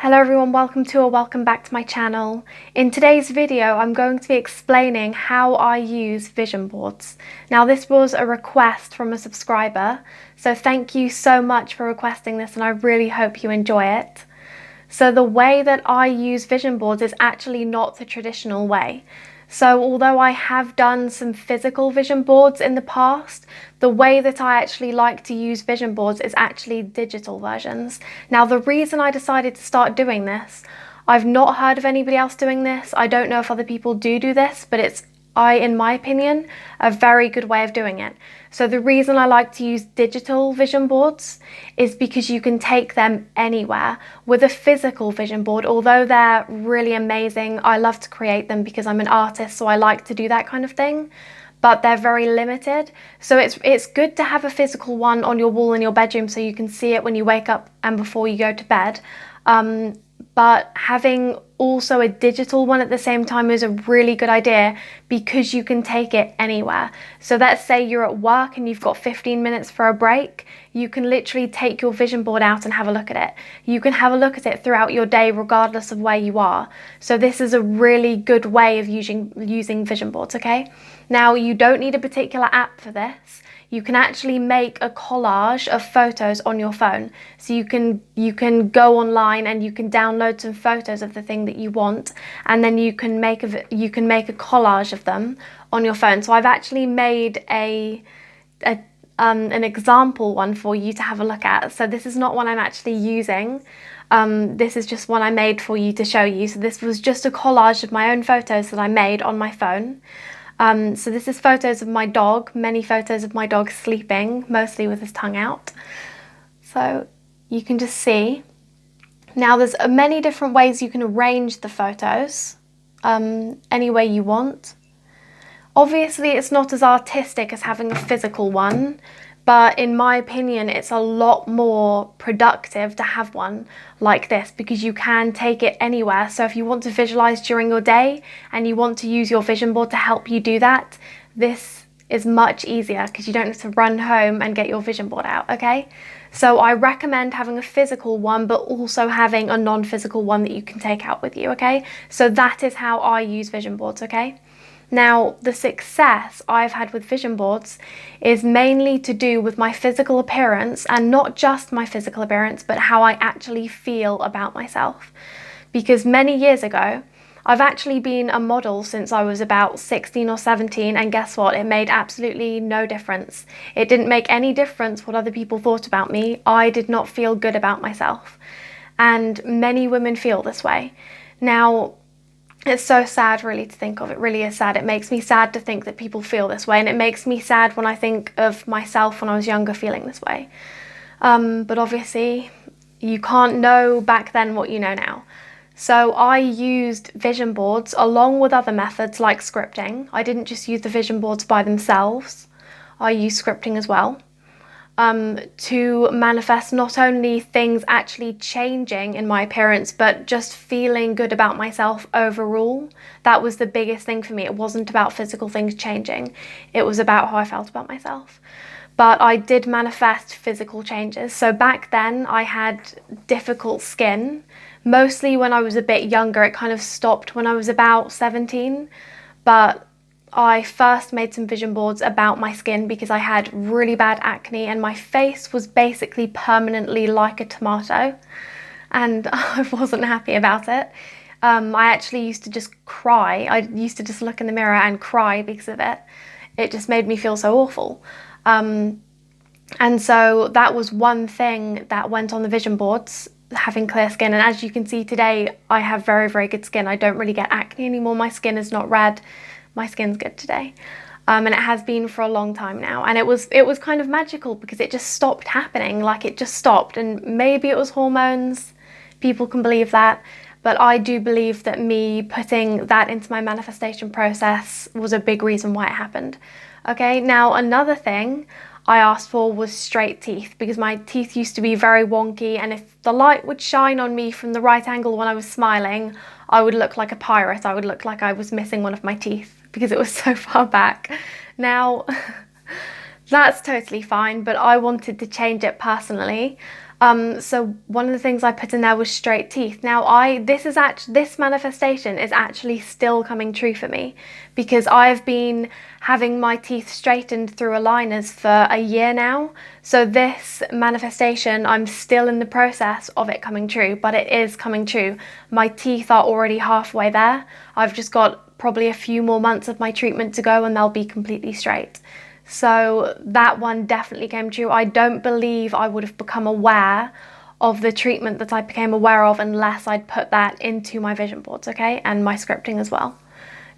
Hello everyone, welcome back to my channel. In today's video, I'm going to be explaining how I use vision boards. Now this was a request from a subscriber, so thank you so much for requesting this and I really hope you enjoy it. So the way that I use vision boards is actually not the traditional way. So although I have done some physical vision boards in the past, the way that I actually like to use vision boards is actually digital versions. Now the reason I decided to start doing this, I've not heard of anybody else doing this. I don't know if other people do this, but it's, in my opinion, a very good way of doing it. So the reason I like to use digital vision boards is because you can take them anywhere. With a physical vision board, although they're really amazing, I love to create them because I'm an artist, so I like to do that kind of thing, but they're very limited. So it's good to have a physical one on your wall in your bedroom so you can see it when you wake up and before you go to bed. But having also a digital one at the same time is a really good idea because you can take it anywhere. So let's say you're at work and you've got 15 minutes for a break. You can literally take your vision board out and have a look at it. You can have a look at it throughout your day regardless of where you are. So this is a really good way of using vision boards, okay? Now you don't need a particular app for this. You can actually make a collage of photos on your phone. So you can go online and you can download some photos of the thing that you want, and then you can make a collage of them on your phone. So I've actually made an example one for you to have a look at. So this is not one I'm actually using. This is just one I made for you to show you. So this was just a collage of my own photos that I made on my phone. So this is photos of my dog, many photos of my dog sleeping, mostly with his tongue out. So you can just see. Now there's many different ways you can arrange the photos, any way you want. Obviously it's not as artistic as having a physical one, but in my opinion it's a lot more productive to have one like this because you can take it anywhere. So if you want to visualize during your day and you want to use your vision board to help you do that, this is much easier because you don't have to run home and get your vision board out, okay? So I recommend having a physical one but also having a non-physical one that you can take out with you, okay? So that is how I use vision boards, okay? Now, the success I've had with vision boards is mainly to do with my physical appearance, and not just my physical appearance, but how I actually feel about myself. Because many years ago, I've actually been a model since I was about 16 or 17, and guess what? It made absolutely no difference. It didn't make any difference what other people thought about me. I did not feel good about myself. And many women feel this way. Now, it's so sad really to think of. It really is sad. It makes me sad to think that people feel this way, and it makes me sad when I think of myself when I was younger feeling this way. But obviously you can't know back then what you know now. So I used vision boards along with other methods like scripting. I didn't just use the vision boards by themselves. I used scripting as well. To manifest not only things actually changing in my appearance, but just feeling good about myself overall. That was the biggest thing for me. It wasn't about physical things changing. It was about how I felt about myself. But I did manifest physical changes. So back then I had difficult skin. Mostly when I was a bit younger. It kind of stopped when I was about 17. But I first made some vision boards about my skin because I had really bad acne and my face was basically permanently like a tomato, and I wasn't happy about it. I actually used to just cry. I used to just look in the mirror and cry because of it. It just made me feel so awful. And so that was one thing that went on the vision boards, having clear skin. And as you can see today, I have very, very good skin. I don't really get acne anymore. My skin is not red. My skin's good today. And it has been for a long time now. And it was kind of magical because it just stopped happening. Like it just stopped. And maybe it was hormones. People can believe that. But I do believe that me putting that into my manifestation process was a big reason why it happened. Okay, now another thing I asked for was straight teeth because my teeth used to be very wonky, and if the light would shine on me from the right angle when I was smiling, I would look like a pirate. I would look like I was missing one of my teeth because it was so far back. Now, that's totally fine, but I wanted to change it personally. So one of the things I put in there was straight teeth. Now this manifestation is actually still coming true for me, because I've been having my teeth straightened through aligners for a year now. So this manifestation, I'm still in the process of it coming true, but it is coming true. My teeth are already halfway there. I've just got probably a few more months of my treatment to go and they'll be completely straight. So that one definitely came true. I don't believe I would have become aware of the treatment that I became aware of unless I'd put that into my vision boards, okay? And my scripting as well.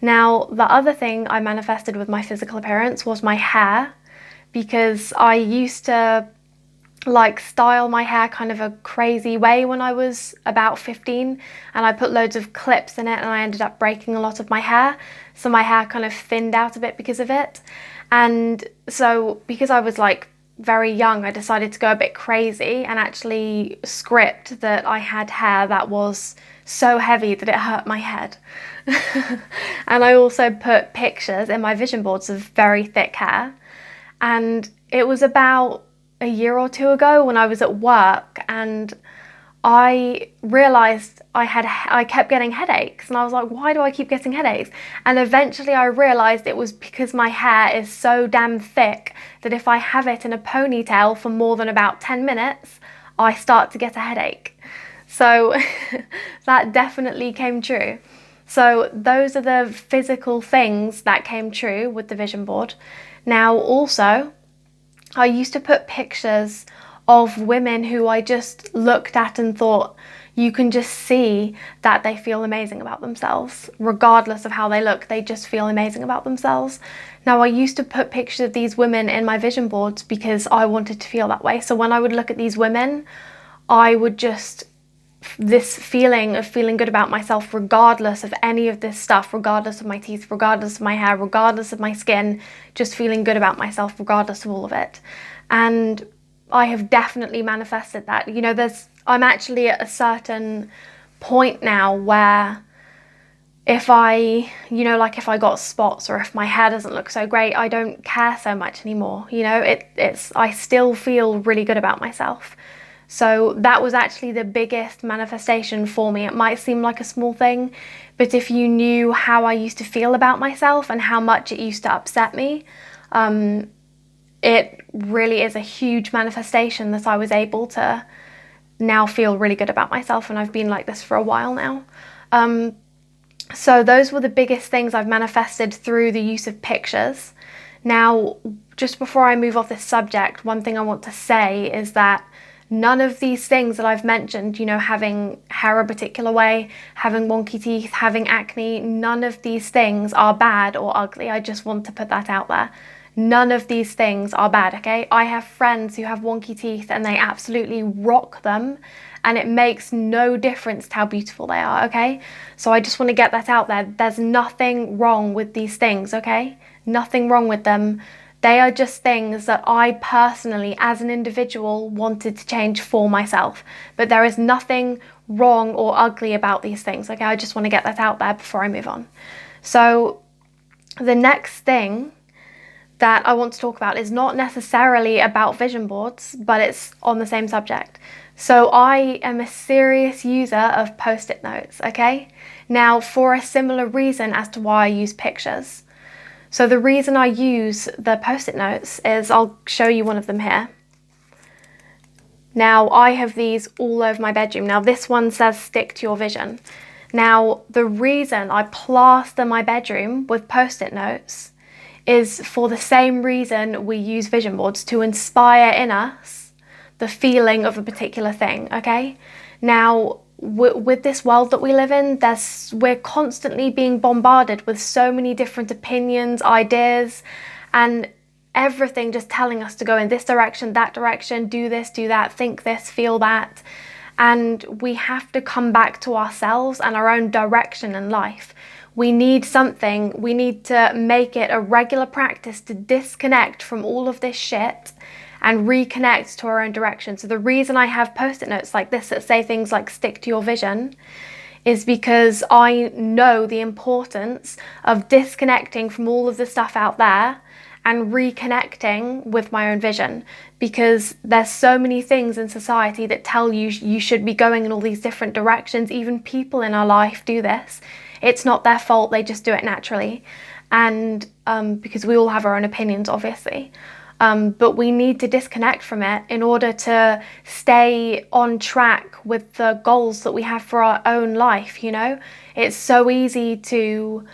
Now, the other thing I manifested with my physical appearance was my hair, because I used to like style my hair kind of a crazy way when I was about 15, and I put loads of clips in it and I ended up breaking a lot of my hair. So my hair kind of thinned out a bit because of it. And so because I was like very young, I decided to go a bit crazy and actually script that I had hair that was so heavy that it hurt my head. And I also put pictures in my vision boards of very thick hair. And it was about a year or two ago when I was at work and I realized I kept getting headaches, and I was like, why do I keep getting headaches? And eventually I realized it was because my hair is so damn thick that if I have it in a ponytail for more than about 10 minutes, I start to get a headache. So that definitely came true. So those are the physical things that came true with the vision board. Now also, I used to put pictures of women who I just looked at and thought, you can just see that they feel amazing about themselves. Regardless of how they look, they just feel amazing about themselves. Now, I used to put pictures of these women in my vision boards because I wanted to feel that way. So when I would look at these women, I would just, this feeling of feeling good about myself regardless of any of this stuff, regardless of my teeth, regardless of my hair, regardless of my skin, just feeling good about myself regardless of all of it. And I have definitely manifested that. You know, I'm actually at a certain point now where if I got spots or if my hair doesn't look so great, I don't care so much anymore. You know, I still feel really good about myself. So that was actually the biggest manifestation for me. It might seem like a small thing, but if you knew how I used to feel about myself and how much it used to upset me, it really is a huge manifestation that I was able to now feel really good about myself, and I've been like this for a while now. So those were the biggest things I've manifested through the use of pictures. Now, just before I move off this subject, one thing I want to say is that none of these things that I've mentioned, you know, having hair a particular way, having wonky teeth, having acne, none of these things are bad or ugly. I just want to put that out there. None of these things are bad, okay? I have friends who have wonky teeth and they absolutely rock them, and it makes no difference to how beautiful they are, okay? So I just want to get that out there. There's nothing wrong with these things, okay? Nothing wrong with them. They are just things that I personally, as an individual, wanted to change for myself. But there is nothing wrong or ugly about these things, okay? I just want to get that out there before I move on. So the next thing that I want to talk about is not necessarily about vision boards, but it's on the same subject. So I am a serious user of Post-it notes, okay? Now, for a similar reason as to why I use pictures. So the reason I use the Post-it notes is, I'll show you one of them here. Now, I have these all over my bedroom. Now, this one says stick to your vision. Now, the reason I plaster my bedroom with Post-it notes is for the same reason we use vision boards, to inspire in us the feeling of a particular thing, okay? Now, with this world that we live in, we're constantly being bombarded with so many different opinions, ideas, and everything just telling us to go in this direction, that direction, do this, do that, think this, feel that. And we have to come back to ourselves and our own direction in life. We need to make it a regular practice to disconnect from all of this shit and reconnect to our own direction. So the reason I have Post-it notes like this that say things like stick to your vision is because I know the importance of disconnecting from all of the stuff out there and reconnecting with my own vision, because there's so many things in society that tell you you should be going in all these different directions. Even people in our life do this. It's not their fault, they just do it naturally. And because we all have our own opinions, obviously. But we need to disconnect from it in order to stay on track with the goals that we have for our own life, you know? It's so easy to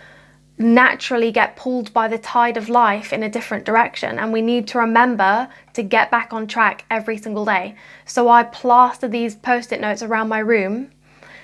naturally get pulled by the tide of life in a different direction, and we need to remember to get back on track every single day. So I plaster these post-it notes around my room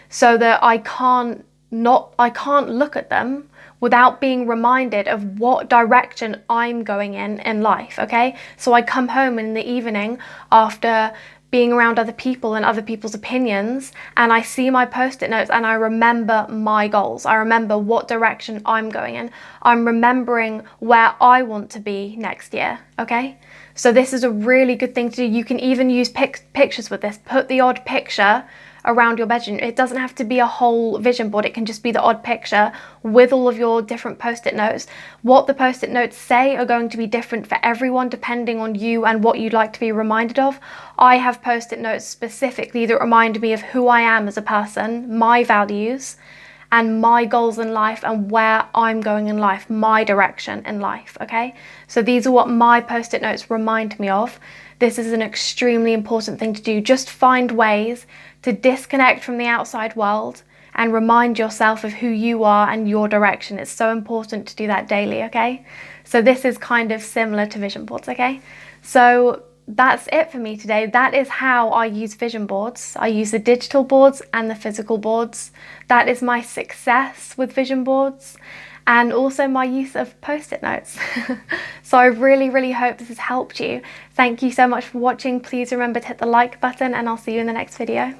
so that I can't look at them without being reminded of what direction I'm going in life, okay? So I come home in the evening after being around other people and other people's opinions, and I see my post-it notes and I remember my goals. I remember what direction I'm going in. I'm remembering where I want to be next year, okay? So this is a really good thing to do. You can even use pictures with this. Put the odd picture around your bedroom. It doesn't have to be a whole vision board. It can just be the odd picture with all of your different post-it notes. What the post-it notes say are going to be different for everyone depending on you and what you'd like to be reminded of. I have post-it notes specifically that remind me of who I am as a person, my values, and my goals in life and where I'm going in life, my direction in life, okay? So these are what my post-it notes remind me of. This is an extremely important thing to do. Just find ways to disconnect from the outside world and remind yourself of who you are and your direction. It's so important to do that daily, okay? So this is kind of similar to vision boards, okay? So that's it for me today. That is how I use vision boards. I use the digital boards and the physical boards. That is my success with vision boards, and also my use of post-it notes. So I really, really hope this has helped you. Thank you so much for watching. Please remember to hit the like button, and I'll see you in the next video.